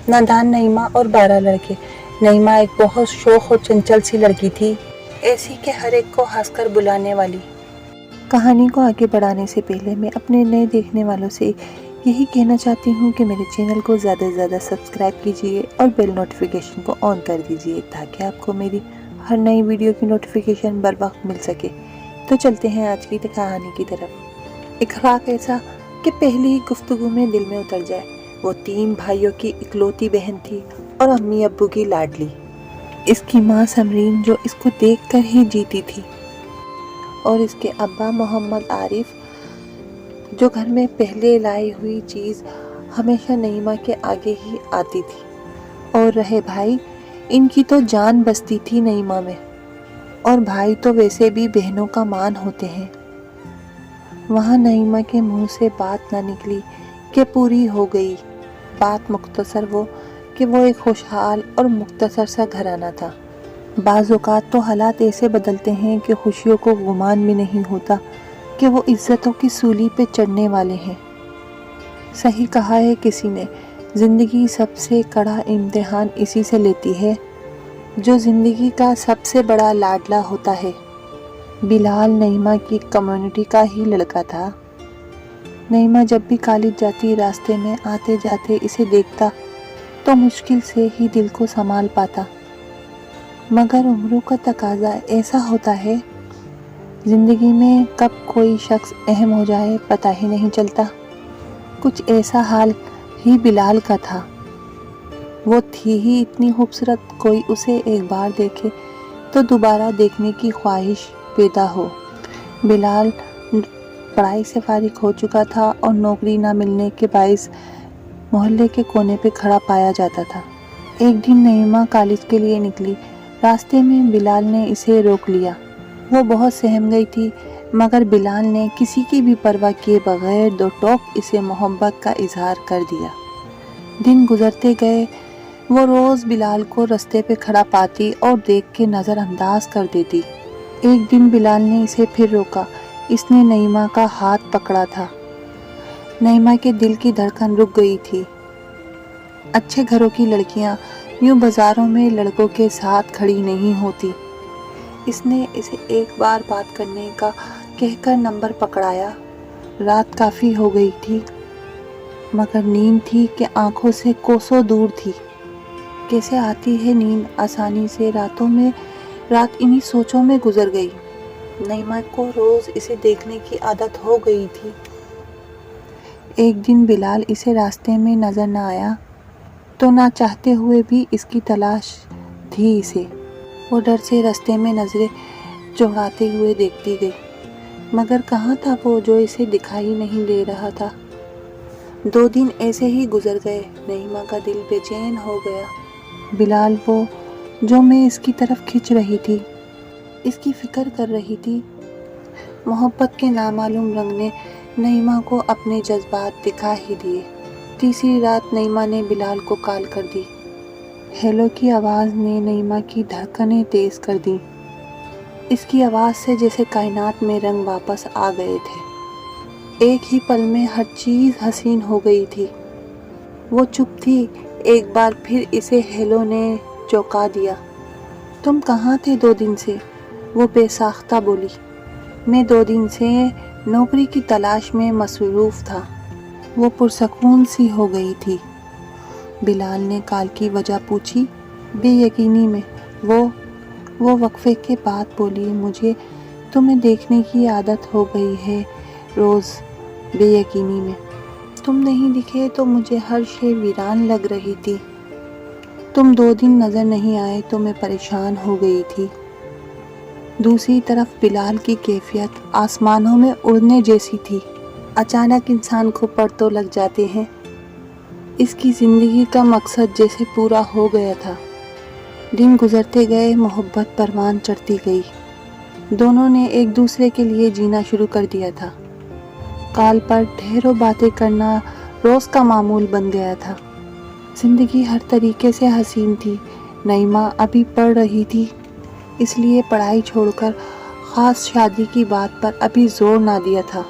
नादान नईमा और 12 लड़के। नईमा एक बहुत शौक और चंचल सी लड़की थी, ऐसी कि हर एक को हंसकर बुलाने वाली। कहानी को आगे बढ़ाने से पहले मैं अपने नए देखने वालों से यही कहना चाहती हूँ कि मेरे चैनल को ज़्यादा से ज़्यादा सब्सक्राइब कीजिए और बेल नोटिफिकेशन को ऑन कर दीजिए ताकि आपको मेरी हर नई वीडियो की नोटिफिकेशन बर वक्त मिल सके। तो चलते हैं आज की कहानी की तरफ। इखलाक ऐसा कि पहली ही गुफ्तगू में दिल में उतर जाए। वो 3 भाइयों की इकलौती बहन थी और अम्मी अब्बू की लाडली। इसकी माँ समरीन जो इसको देखकर ही जीती थी, और इसके अब्बा मोहम्मद आरिफ जो घर में पहले लाई हुई चीज़ हमेशा नईमा के आगे ही आती थी। और रहे भाई, इनकी तो जान बसती थी नईमा में, और भाई तो वैसे भी बहनों का मान होते हैं। वहाँ नईमा के मुंह से बात ना निकली कि पूरी हो गई। बात मुख्तसर वो कि वो एक खुशहाल और मुख्तसर सा घराना था। बाज़ औक़ात तो हालात ऐसे बदलते हैं कि खुशियों को गुमान भी नहीं होता कि वो इज़्ज़तों की सूली पे चढ़ने वाले हैं। सही कहा है किसी ने, ज़िंदगी सबसे कड़ा इम्तिहान इसी से लेती है जो ज़िंदगी का सबसे बड़ा लाडला होता है। बिलाल नईमा की कम्युनिटी का ही लड़का था। नईमा जब भी कॉलेज जाती, रास्ते में आते जाते इसे देखता तो मुश्किल से ही दिल को संभाल पाता। मगर उम्रों का तकाजा ऐसा होता है, ज़िंदगी में कब कोई शख्स अहम हो जाए पता ही नहीं चलता। कुछ ऐसा हाल ही बिलाल का था। वो थी ही इतनी खूबसूरत, कोई उसे एक बार देखे तो दोबारा देखने की ख्वाहिश पैदा हो। बिलाल पढ़ाई से फारिग हो चुका था और नौकरी ना मिलने के बाइस मोहल्ले के कोने पे खड़ा पाया जाता था। एक दिन नईमा कॉलेज के लिए निकली। रास्ते में बिलाल ने इसे रोक लिया। वो बहुत सहम गई थी, मगर बिलाल ने किसी की भी परवाह किए बगैर 2 टोक इसे मोहब्बत का इजहार कर दिया। दिन गुजरते गए। वो रोज़ बिलाल को रास्ते पे खड़ा पाती और देख के नज़रअंदाज कर देती। एक दिन बिलाल ने इसे फिर रोका। इसने नईमा का हाथ पकड़ा था। नईमा के दिल की धड़कन रुक गई थी। अच्छे घरों की लड़कियां यूं बाजारों में लड़कों के साथ खड़ी नहीं होती। इसने इसे एक बार बात करने का कहकर नंबर पकड़ाया। रात काफ़ी हो गई थी, मगर नींद थी कि आंखों से कोसों दूर थी। कैसे आती है नींद आसानी से रातों में। रात इन्हीं सोचों में गुजर गई। नईमा को रोज़ इसे देखने की आदत हो गई थी। एक दिन बिलाल इसे रास्ते में नज़र न आया तो ना चाहते हुए भी इसकी तलाश थी इसे। वो डर से रास्ते में नज़रें चौड़ाते हुए देखती गई, मगर कहाँ था वो जो इसे दिखाई नहीं दे रहा था। 2 दिन ऐसे ही गुजर गए। नईमा का दिल बेचैन हो गया। बिलाल वो जो मैं इसकी तरफ खिंच रही थी, इसकी फ़िक्र कर रही थी। मोहब्बत के नामालूम रंग ने नईमा को अपने जज्बात दिखा ही दिए। तीसरी रात नईमा ने बिलाल को कॉल कर दी। हेलो की आवाज़ ने नईमा की धड़कनें तेज़ कर दी। इसकी आवाज़ से जैसे कायनात में रंग वापस आ गए थे। एक ही पल में हर चीज़ हसीन हो गई थी। वो चुप थी। एक बार फिर इसे हेलो ने चौंका दिया। तुम कहाँ थे 2 दिन से? वो बेसाख्ता बोली। मैं 2 दिन से नौकरी की तलाश में मसरूफ़ था। वो पुरसकून सी हो गई थी। बिलाल ने कॉल की वजह पूछी बेयकीनी में। वो वक्फे के बाद बोली, मुझे तुम्हें देखने की आदत हो गई है रोज़। बेयकीनी में तुम नहीं दिखे तो मुझे हर शे वीरान लग रही थी। तुम 2 दिन नज़र नहीं आए तो मैं परेशान हो गई थी। दूसरी तरफ बिलाल की कैफियत आसमानों में उड़ने जैसी थी। अचानक इंसान को पर तो लग जाते हैं। इसकी ज़िंदगी का मकसद जैसे पूरा हो गया था। दिन गुजरते गए, मोहब्बत परवान चढ़ती गई। दोनों ने एक दूसरे के लिए जीना शुरू कर दिया था। कॉल पर ढेरों बातें करना रोज़ का मामूल बन गया था। ज़िंदगी हर तरीके से हसीन थी। नईमा अभी पढ़ रही थी, इसलिए पढ़ाई छोड़कर ख़ास शादी की बात पर अभी जोर ना दिया था।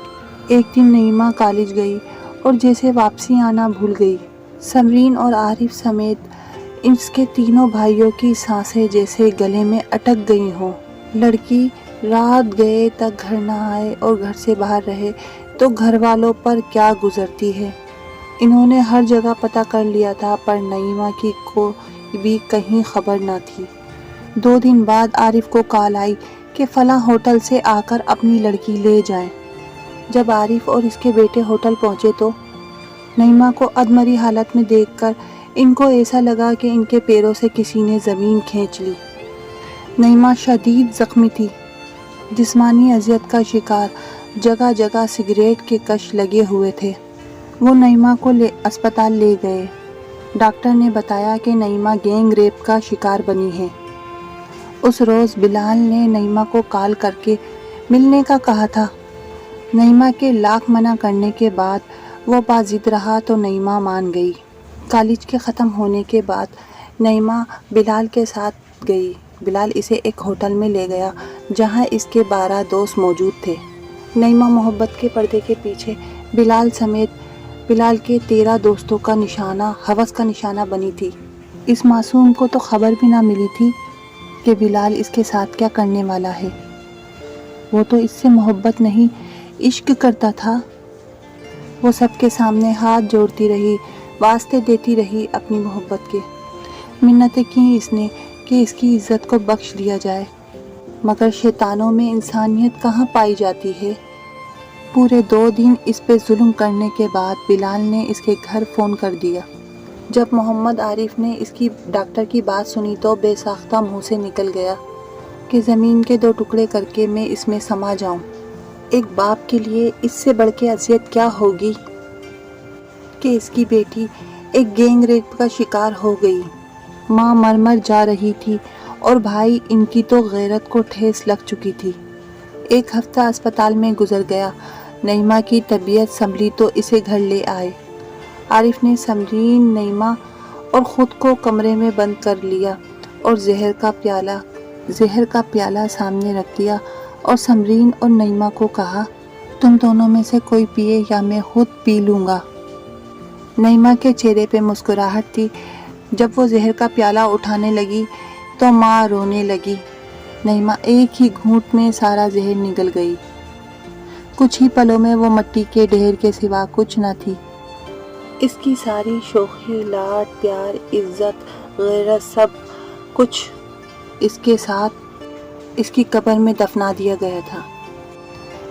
एक दिन नईमा कॉलेज गई और जैसे वापसी आना भूल गई। سمرین اور عارف سمیت اس کے تینوں بھائیوں کی سانسیں جیسے گلے میں اٹک گئی ہوں۔ لڑکی رات گئے تک گھر نہ آئے اور گھر سے باہر رہے تو گھر والوں پر کیا گزرتی ہے۔ انہوں نے ہر جگہ پتہ کر لیا تھا پر نعیمہ کی کوئی بھی کہیں خبر نہ تھی۔ 2 دن بعد عارف کو کال آئی کہ فلاں ہوٹل سے آ کر اپنی لڑکی لے جائیں۔ جب عارف اور اس کے بیٹے ہوٹل پہنچے تو نعیمہ کو ادمری حالت میں دیکھ کر ان کو ایسا لگا کہ ان کے پیروں سے کسی نے زمین کھینچ لی۔ نعیمہ شدید زخمی تھی، جسمانی اذیت کا شکار، جگہ جگہ سگریٹ کے کش لگے ہوئے تھے۔ وہ نعیمہ کو اسپتال لے گئے۔ ڈاکٹر نے بتایا کہ نعیمہ گینگ ریپ کا شکار بنی ہے۔ اس روز بلال نے نعیمہ کو کال کر کے ملنے کا کہا تھا۔ نعیمہ کے لاکھ منع کرنے کے بعد وہ باضد رہا تو نعیمہ مان گئی۔ کالج کے ختم ہونے کے بعد نعیمہ بلال کے ساتھ گئی۔ بلال اسے ایک ہوٹل میں لے گیا جہاں اس کے 12 دوست موجود تھے۔ نعیمہ محبت کے پردے کے پیچھے بلال سمیت بلال کے 13 دوستوں کا نشانہ، ہوس کا نشانہ بنی تھی۔ اس معصوم کو تو خبر بھی نہ ملی تھی کہ بلال اس کے ساتھ کیا کرنے والا ہے۔ وہ تو اس سے محبت نہیں، عشق کرتا تھا۔ وہ سب کے سامنے ہاتھ جوڑتی رہی، واسطے دیتی رہی اپنی محبت کے۔ منتیں کی اس نے کہ اس کی عزت کو بخش دیا جائے، مگر شیطانوں میں انسانیت کہاں پائی جاتی ہے۔ پورے 2 دن اس پہ ظلم کرنے کے بعد بلال نے اس کے گھر فون کر دیا۔ جب محمد عارف نے اس کی ڈاکٹر کی بات سنی تو بے ساختہ منہ سے نکل گیا کہ زمین کے 2 ٹکڑے کر کے میں اس میں سما جاؤں۔ ایک باپ کے لیے اس سے بڑھ کے اذیت کیا ہوگی کہ اس کی بیٹی ایک گینگ ریپ کا شکار ہو گئی۔ ماں مر مر جا رہی تھی اور بھائی ان کی تو غیرت کو ٹھیس لگ چکی تھی۔ 1 ہفتہ اسپتال میں گزر گیا۔ نعیمہ کی طبیعت سنبھلی تو اسے گھر لے آئے۔ عارف نے سمرین، نعیمہ اور خود کو کمرے میں بند کر لیا اور زہر کا پیالہ سامنے رکھ دیا اور سمرین اور نعیمہ کو کہا، تم دونوں میں سے کوئی پیے یا میں خود پی لوں گا۔ نعیمہ کے چہرے پہ مسکراہٹ تھی۔ جب وہ زہر کا پیالہ اٹھانے لگی تو ماں رونے لگی۔ نعیمہ ایک ہی گھونٹ میں سارا زہر نگل گئی۔ کچھ ہی پلوں میں وہ مٹی کے ڈھیر کے سوا کچھ نہ تھی۔ اس کی ساری شوخی، لاڈ پیار، عزت، غیرت، سب کچھ اس کے ساتھ اس کی قبر میں دفنا دیا گیا تھا۔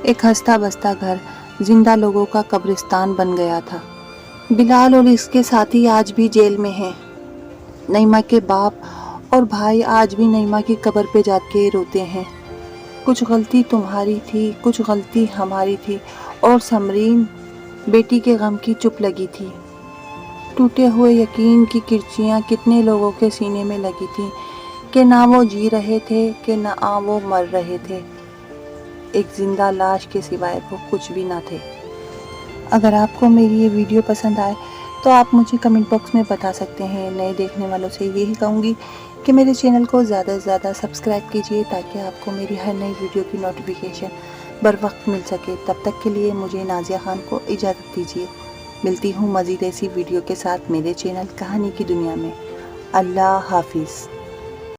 ایک ہنستا بستا گھر زندہ لوگوں کا قبرستان بن گیا تھا۔ بلال اور اس کے ساتھی آج بھی جیل میں ہیں۔ نعیمہ کے باپ اور بھائی آج بھی نعیمہ کی قبر پہ جا کے روتے ہیں۔ کچھ غلطی تمہاری تھی، کچھ غلطی ہماری تھی، اور سمرین بیٹی کے غم کی چپ لگی تھی۔ ٹوٹے ہوئے یقین کی کرچیاں کتنے لوگوں کے سینے میں لگی تھیں کہ نہ وہ جی رہے تھے کہ نہ وہ مر رہے تھے۔ ایک زندہ لاش کے سوائے وہ کچھ بھی نہ تھے۔ اگر آپ کو میری یہ ویڈیو پسند آئے تو آپ مجھے کمنٹ باکس میں بتا سکتے ہیں۔ نئے دیکھنے والوں سے یہی کہوں گی کہ میرے چینل کو زیادہ سے زیادہ سبسکرائب کیجیے تاکہ آپ کو میری ہر نئی ویڈیو کی نوٹیفیکیشن بر وقت مل سکے۔ تب تک کے لیے مجھے نازیہ خان کو اجازت دیجیے۔ ملتی ہوں مزید ایسی ویڈیو کے ساتھ میرے چینل کہانی کی دنیا میں۔ اللہ حافظ۔